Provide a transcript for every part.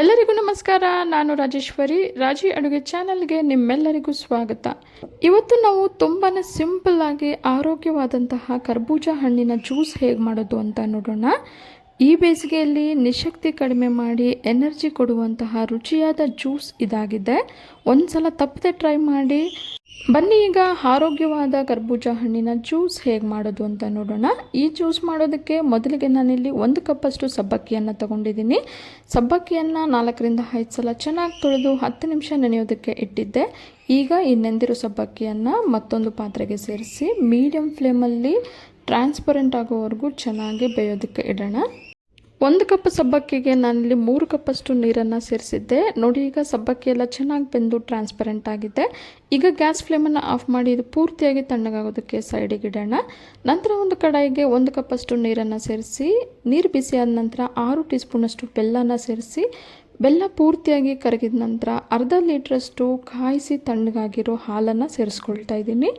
ಎಲ್ಲರಿಗೂ ನಮಸ್ಕಾರ. ನಾನು ರಾಜೇಶ್ವರಿ. ರಾಜಿ ಅಡುಗೆ ಚಾನಲ್ಗೆ ನಿಮ್ಮೆಲ್ಲರಿಗೂ ಸ್ವಾಗತ. ಇವತ್ತು ನಾವು ತುಂಬಾ ಸಿಂಪಲ್ ಆಗಿ ಆರೋಗ್ಯವಾದಂತಹ ಕರ್ಬೂಜ ಹಣ್ಣಿನ ಜ್ಯೂಸ್ ಹೇಗೆ ಮಾಡೋದು ಅಂತ ನೋಡೋಣ. ಈ ಬೇಸಿಗೆಯಲ್ಲಿ ನಿಶಕ್ತಿ ಕಡಿಮೆ ಮಾಡಿ ಎನರ್ಜಿ ಕೊಡುವಂತಹ ರುಚಿಯಾದ ಜ್ಯೂಸ್ ಇದಾಗಿದೆ. ಒಂದ್ಸಲ ತಪ್ಪದೆ ಟ್ರೈ ಮಾಡಿ. ಬನ್ನಿ ಈಗ ಆರೋಗ್ಯವಾದ ಕರ್ಬೂಜ ಹಣ್ಣಿನ ಜ್ಯೂಸ್ ಹೇಗೆ ಮಾಡೋದು ಅಂತ ನೋಡೋಣ. ಈ ಜ್ಯೂಸ್ ಮಾಡೋದಕ್ಕೆ ಮೊದಲಿಗೆ ನಾನಿಲ್ಲಿ 1 ಕಪ್ಪಷ್ಟು ಸಬ್ಬಕ್ಕಿಯನ್ನು ತಗೊಂಡಿದ್ದೀನಿ. ಸಬ್ಬಕ್ಕಿಯನ್ನು 4ರಿಂದ 5 ಸಲ ಚೆನ್ನಾಗಿ ತೊಳೆದು 10 ನಿಮಿಷ ನೆನೆಯೋದಕ್ಕೆ ಇಟ್ಟಿದ್ದೆ. ಈಗ ಈ ನೆಂದಿರೋ ಸಬ್ಬಕ್ಕಿಯನ್ನು ಮತ್ತೊಂದು ಪಾತ್ರೆಗೆ ಸೇರಿಸಿ ಮೀಡಿಯಂ ಫ್ಲೇಮಲ್ಲಿ ಟ್ರಾನ್ಸ್ಪರೆಂಟ್ ಆಗೋವರೆಗೂ ಚೆನ್ನಾಗಿ ಬೇಯೋದಕ್ಕೆ ಇಡೋಣ. 1 ಕಪ್ ಸಬ್ಬಕ್ಕಿಗೆ ನಾನಿಲ್ಲಿ 3 ಕಪ್ಪಷ್ಟು ನೀರನ್ನು ಸೇರಿಸಿದ್ದೆ. ನೋಡಿ, ಈಗ ಸಬ್ಬಕ್ಕಿ ಎಲ್ಲ ಚೆನ್ನಾಗಿ ಬೆಂದು ಟ್ರಾನ್ಸ್ಪರೆಂಟ್ ಆಗಿದೆ. ಈಗ ಗ್ಯಾಸ್ ಫ್ಲೇಮನ್ನು ಆಫ್ ಮಾಡಿ ಇದು ಪೂರ್ತಿಯಾಗಿ ತಣ್ಣಗಾಗೋದಕ್ಕೆ ಸೈಡಿಗೆ ಇಡೋಣ. ನಂತರ ಒಂದು ಕಡಾಯಿಗೆ 1 ಕಪ್ಪಷ್ಟು ನೀರನ್ನು ಸೇರಿಸಿ, ನೀರು ಬಿಸಿಯಾದ ನಂತರ 6 ಟೀ ಸ್ಪೂನಷ್ಟು ಬೆಲ್ಲನ ಸೇರಿಸಿ, ಬೆಲ್ಲ ಪೂರ್ತಿಯಾಗಿ ಕರಗಿದ ನಂತರ ಅರ್ಧ ಲೀಟ್ರಷ್ಟು ಕಾಯಿಸಿ ತಣ್ಣಗಾಗಿರೋ ಹಾಲನ್ನು ಸೇರಿಸ್ಕೊಳ್ತಾ ಇದ್ದೀನಿ.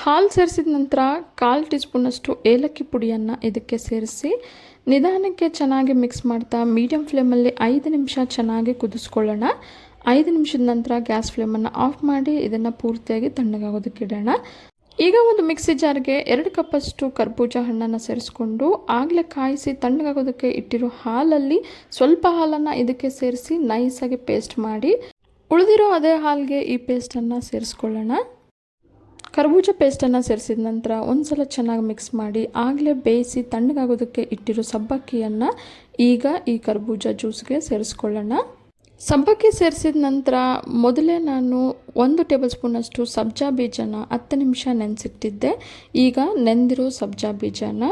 ಹಾಲು ಸೇರಿಸಿದ ನಂತರ 1/4 ಟೀ ಸ್ಪೂನಷ್ಟು ಏಲಕ್ಕಿ ಪುಡಿಯನ್ನು ಇದಕ್ಕೆ ಸೇರಿಸಿ ನಿಧಾನಕ್ಕೆ ಚೆನ್ನಾಗಿ ಮಿಕ್ಸ್ ಮಾಡ್ತಾ ಮೀಡಿಯಂ ಫ್ಲೇಮಲ್ಲಿ 5 ನಿಮಿಷ ಚೆನ್ನಾಗಿ ಕುದಿಸ್ಕೊಳ್ಳೋಣ. 5 ನಿಮಿಷದ ನಂತರ ಗ್ಯಾಸ್ ಫ್ಲೇಮನ್ನು ಆಫ್ ಮಾಡಿ ಇದನ್ನು ಪೂರ್ತಿಯಾಗಿ ತಣ್ಣಗಾಗೋದಕ್ಕೆ ಇಡೋಣ. ಈಗ ಒಂದು ಮಿಕ್ಸಿ ಜಾರ್ಗೆ 2 ಕಪ್ಪಷ್ಟು ಕರ್ಬೂಜ ಹಣ್ಣನ್ನು ಸೇರಿಸ್ಕೊಂಡು ಆಗಲೇ ಕಾಯಿಸಿ ತಣ್ಣಗಾಗೋದಕ್ಕೆ ಇಟ್ಟಿರೋ ಹಾಲಲ್ಲಿ ಸ್ವಲ್ಪ ಹಾಲನ್ನು ಇದಕ್ಕೆ ಸೇರಿಸಿ ನೈಸಾಗಿ ಪೇಸ್ಟ್ ಮಾಡಿ, ಉಳಿದಿರೋ ಅದೇ ಹಾಲಿಗೆ ಈ ಪೇಸ್ಟನ್ನು ಸೇರಿಸ್ಕೊಳ್ಳೋಣ. ಕರ್ಬೂಜ ಪೇಸ್ಟನ್ನು ಸೇರಿಸಿದ ನಂತರ ಒಂದು ಸಲ ಚೆನ್ನಾಗಿ ಮಿಕ್ಸ್ ಮಾಡಿ ಆಗಲೇ ಬೇಯಿಸಿ ತಣ್ಣಗಾಗೋದಕ್ಕೆ ಇಟ್ಟಿರೋ ಸಬ್ಬಕ್ಕಿಯನ್ನು ಈಗ ಈ ಕರ್ಬೂಜ ಜ್ಯೂಸ್ಗೆ ಸೇರಿಸ್ಕೊಳ್ಳೋಣ. ಸಬ್ಬಕ್ಕಿ ಸೇರಿಸಿದ ನಂತರ ಮೊದಲೇ ನಾನು 1 ಟೇಬಲ್ ಸ್ಪೂನಷ್ಟು ಸಬ್ಜಾ ಬೀಜನ 10 ನಿಮಿಷ ನೆನೆಸಿಟ್ಟಿದ್ದೆ. ಈಗ ನೆಂದಿರೋ ಸಬ್ಜಾ ಬೀಜನ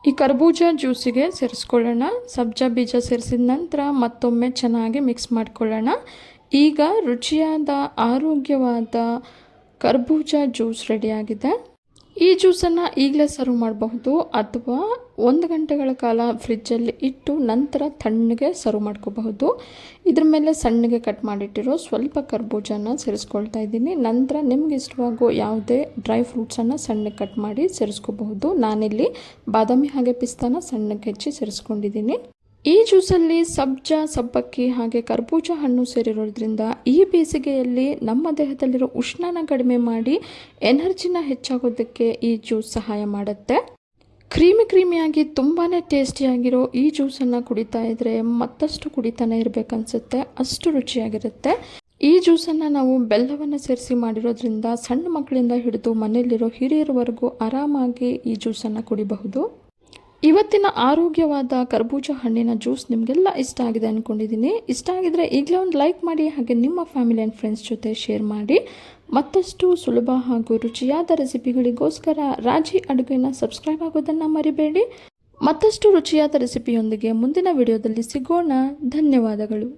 ಈ ಕರ್ಬೂಜ ಜ್ಯೂಸಿಗೆ ಸೇರಿಸ್ಕೊಳ್ಳೋಣ. ಸಬ್ಜಾ ಬೀಜ ಸೇರಿಸಿದ ನಂತರ ಮತ್ತೊಮ್ಮೆ ಚೆನ್ನಾಗಿ ಮಿಕ್ಸ್ ಮಾಡ್ಕೊಳ್ಳೋಣ. ಈಗ ರುಚಿಯಾದ ಆರೋಗ್ಯವಾದ ಕರ್ಬೂಜ ಜ್ಯೂಸ್ ರೆಡಿಯಾಗಿದೆ. ಈ ಜ್ಯೂಸನ್ನು ಈಗಲೇ ಸರ್ವ್ ಮಾಡಬಹುದು ಅಥವಾ 1 ಗಂಟೆಗಳ ಕಾಲ ಫ್ರಿಜ್ಜಲ್ಲಿ ಇಟ್ಟು ನಂತರ ತಣ್ಣಗೆ ಸರ್ವ್ ಮಾಡ್ಕೋಬಹುದು. ಇದ್ರ ಮೇಲೆ ಸಣ್ಣಗೆ ಕಟ್ ಮಾಡಿಟ್ಟಿರೋ ಸ್ವಲ್ಪ ಕರ್ಬೂಜನ ಸೇರಿಸ್ಕೊಳ್ತಾ ಇದ್ದೀನಿ. ನಂತರ ನಿಮ್ಗೆ ಇಷ್ಟವಾಗೋ ಯಾವುದೇ ಡ್ರೈ ಫ್ರೂಟ್ಸನ್ನು ಸಣ್ಣಗೆ ಕಟ್ ಮಾಡಿ ಸೇರಿಸ್ಕೋಬಹುದು. ನಾನಿಲ್ಲಿ ಬಾದಾಮಿ ಹಾಗೆ ಪಿಸ್ತಾನ ಸಣ್ಣಗೆ ಹೆಚ್ಚಿ ಸೇರಿಸ್ಕೊಂಡಿದ್ದೀನಿ. ಈ ಜ್ಯೂಸಲ್ಲಿ ಸಬ್ಜಾ, ಸಬ್ಬಕ್ಕಿ ಹಾಗೆ ಕರ್ಬೂಜ ಹಣ್ಣು ಸೇರಿರೋದ್ರಿಂದ ಈ ಬೇಸಿಗೆಯಲ್ಲಿ ನಮ್ಮ ದೇಹದಲ್ಲಿರೋ ಉಷ್ಣನ ಕಡಿಮೆ ಮಾಡಿ ಎನರ್ಜಿನ ಹೆಚ್ಚಾಗೋದಕ್ಕೆ ಈ ಜ್ಯೂಸ್ ಸಹಾಯ ಮಾಡುತ್ತೆ. ಕ್ರೀಮಿಯಾಗಿ ತುಂಬಾ ಟೇಸ್ಟಿಯಾಗಿರೋ ಈ ಜ್ಯೂಸನ್ನು ಕುಡಿತಾ ಇದ್ದರೆ ಮತ್ತಷ್ಟು ಕುಡಿತಾನೆ ಇರಬೇಕನ್ಸುತ್ತೆ, ಅಷ್ಟು ರುಚಿಯಾಗಿರುತ್ತೆ. ಈ ಜ್ಯೂಸನ್ನು ನಾವು ಬೆಲ್ಲವನ್ನು ಸೇರಿಸಿ ಮಾಡಿರೋದ್ರಿಂದ ಸಣ್ಣ ಮಕ್ಕಳಿಂದ ಹಿಡಿದು ಮನೆಯಲ್ಲಿರೋ ಹಿರಿಯರವರೆಗೂ ಆರಾಮಾಗಿ ಈ ಜ್ಯೂಸನ್ನು ಕುಡಿಬಹುದು. ಇವತ್ತಿನ ಆರೋಗ್ಯವಾದ ಕರ್ಬೂಜ ಹಣ್ಣಿನ ಜ್ಯೂಸ್ ನಿಮಗೆಲ್ಲ ಇಷ್ಟ ಆಗಿದೆ ಅಂದ್ಕೊಂಡಿದ್ದೀನಿ. ಇಷ್ಟ ಆಗಿದ್ರೆ ಈಗಲೇ ಒಂದು ಲೈಕ್ ಮಾಡಿ, ಹಾಗೆ ನಿಮ್ಮ ಫ್ಯಾಮಿಲಿ ಆ್ಯಂಡ್ ಫ್ರೆಂಡ್ಸ್ ಜೊತೆ ಶೇರ್ ಮಾಡಿ. ಮತ್ತಷ್ಟು ಸುಲಭ ಹಾಗೂ ರುಚಿಯಾದ ರೆಸಿಪಿಗಳಿಗೋಸ್ಕರ ರಾಜಿ ಅಡುಗೆನ ಸಬ್ಸ್ಕ್ರೈಬ್ ಆಗೋದನ್ನು ಮರಿಬೇಡಿ. ಮತ್ತಷ್ಟು ರುಚಿಯಾದ ರೆಸಿಪಿಯೊಂದಿಗೆ ಮುಂದಿನ ವಿಡಿಯೋದಲ್ಲಿ ಸಿಗೋಣ. ಧನ್ಯವಾದಗಳು.